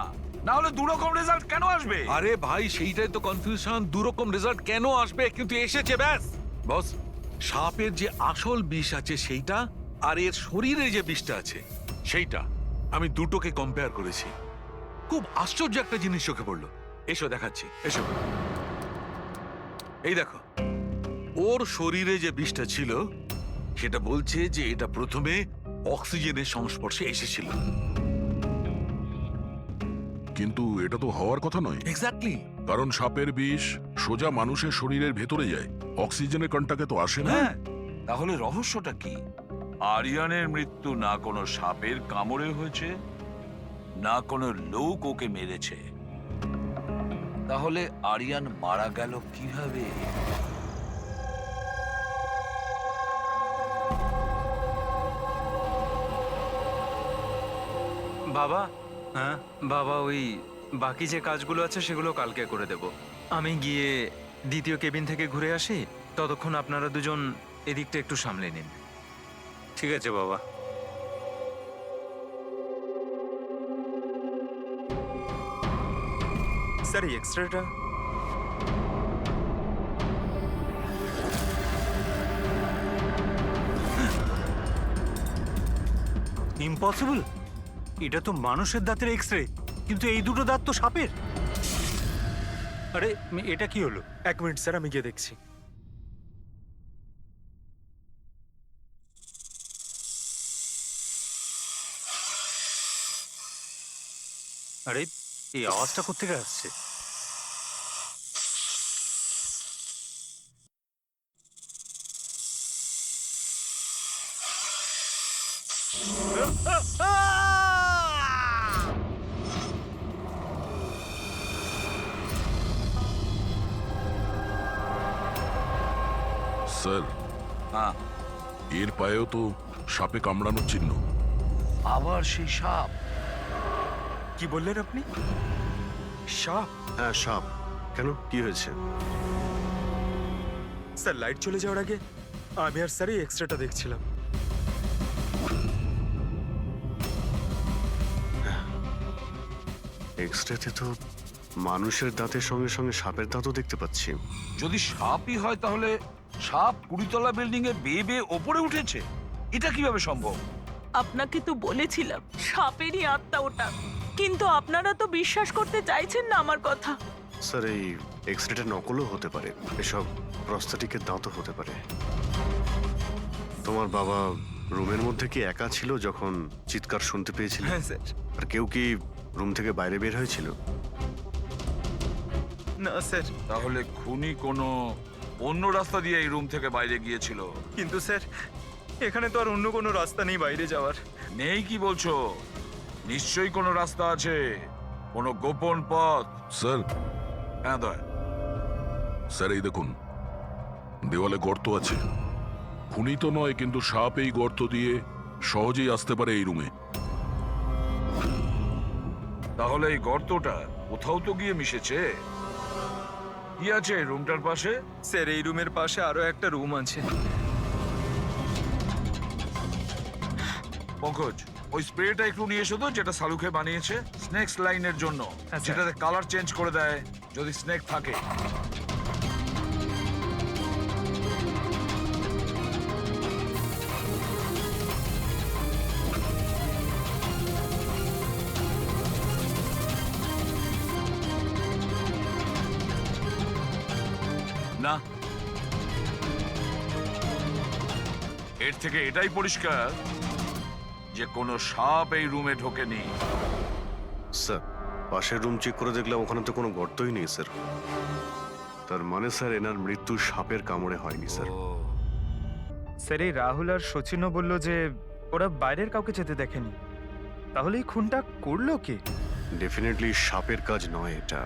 না হলে দুরকম রেজাল্ট কেন আসবে? আরে ভাই, সেইটাই তো কনফিউশন, দুরকম রেজাল্ট কেন আসবে, কিন্তু এসেছে ব্যাস। বস, সাপের যে আসল বিষ আছে সেইটা, আর এর শরীরে যে বিষটা আছে সেইটা, আমি দুটোকে কম্পেয়ার করেছি। খুব আশ্চর্য একটা জিনিস চোখে পড়লো। এসো দেখাচ্ছি, এসো। এই দেখো, ওর শরীরে যে বিষটা ছিল সেটা বলছে যে এটা প্রথমে অক্সিজেনের সংস্পর্শে এসেছিল। কিন্তু এটা তো হওয়ার কথা নয়, এক্স্যাক্টলি। কারণ সাপের বিষ সোজা মানুষের শরীরের ভেতরে যায়, অক্সিজেনের কন্টাক্টে তো আসে না। হ্যাঁ, তাহলে রহস্যটা কি? আরিয়ানের মৃত্যু না কোনো সাপের কামড়ে হয়েছে, না কোনো লোক ওকে মেরেছে। তাহলে আরিয়ান মারা গেল কিভাবে? বাবা, হ্যাঁ বাবা, ওই বাকি যে কাজগুলো আছে সেগুলো কালকে করে দেব। আমি গিয়ে দ্বিতীয় কেবিন থেকে ঘুরে আসি, ততক্ষণ আপনারা দুজন এদিকটা একটু সামলে নিন। ঠিক আছে বাবা। স্যার এই এক্সট্রাটা ইম্পসিবল, এটা তো মানুষের দাঁতের এক্স-রে, কিন্তু এই দুটো দাঁত তো সাপের। আরে এটা কি হলো? 1 মিনিট স্যার, আমি গিয়ে দেখছি। আরে এই আওয়াজটা কোত্থেকে আসছে? স্যার, হ্যাঁ, এর পায়েও তো সাপে কামড়ানোর চিহ্ন। আবার সেই সাপ? কি বললেন আপনি? সাপ? হ্যাঁ সাপ। কেন, কি হয়েছে? স্যার লাইট চলে যাওয়ার আগে আমি আর স্যারই এক্সট্রাটা দেখছিলাম। এক্সরেতে তো মানুষের দাঁতের সঙ্গে সঙ্গে সাপের দাঁতও দেখতে পাচ্ছি। যদি সাপই হয় তাহলে সাপ 20তলা বিল্ডিং এ বেয়ে বেয়ে ওপরে উঠেছে, এটা কিভাবে সম্ভব? আপনাকে তো বলেছিলাম সাপেরই আত্মা ওটা, কিন্তু আপনারা তো বিশ্বাস করতে চাইছেন না আমার কথা। স্যার এই এক্সরেটা নকলও হতে পারে, এসব প্রস্থেটিকের দাঁতও হতে পারে। তোমার বাবা রুমের মধ্যে কি একা ছিল যখন চিৎকার শুনতে পেয়েছিল? হ্যাঁ স্যার। আর কেউ কি রুম থেকে বাইরে বের হয়েছিল? না স্যার। তাহলে খুনি কোনো অন্য রাস্তা দিয়ে এই রুম থেকে বাইরে গিয়েছিল। কিন্তু স্যার এখানে তো আর অন্য কোনো রাস্তা নেই বাইরে যাওয়ার। নেই কি বলছো? নিশ্চয়ই কোনো রাস্তা আছে, কোনো গোপন পথ। স্যার, হ্যাঁ দয়া। স্যার এই দেখুন, দেওয়ালে গর্ত আছে। খুনি তো নয়, কিন্তু সাপ এই গর্ত দিয়ে সহজেই আসতে পারে এই রুমে। তাহলে এই গর্তটা কোথাও তো গিয়ে মিশেছে। কি আছে এই রুমটার পাশে? স্যার এই রুমের পাশে আরো একটা রুম আছে। পঙ্কজ, ওই স্প্রেটা একটু নিয়ে এসো তো, যেটা সালুকে বানিয়েছে স্নেক লাইনের জন্য, হ্যাঁ, স্যার। যেটাতে কালার চেঞ্জ করে দেয় যদি স্নেক থাকে। না, এর থেকে এটাই পরিষ্কার যে কোনো সাপ এই রুমে ঢোকেনি। স্যার পাশের রুম চেক করে দেখলাম ওখানে তো কোনো গর্তই নেই স্যার। তার মানে স্যার এনার মৃত্যু সাপের কামড়ে হয়নি স্যার। স্যার এই রাহুল আর সচিনও বলল যে ওরা বাইরের কাউকে যেতে দেখেনি। তাহলে এই খুনটা করলো কে? ডেফিনেটলি সাপের কাজ নয় এটা।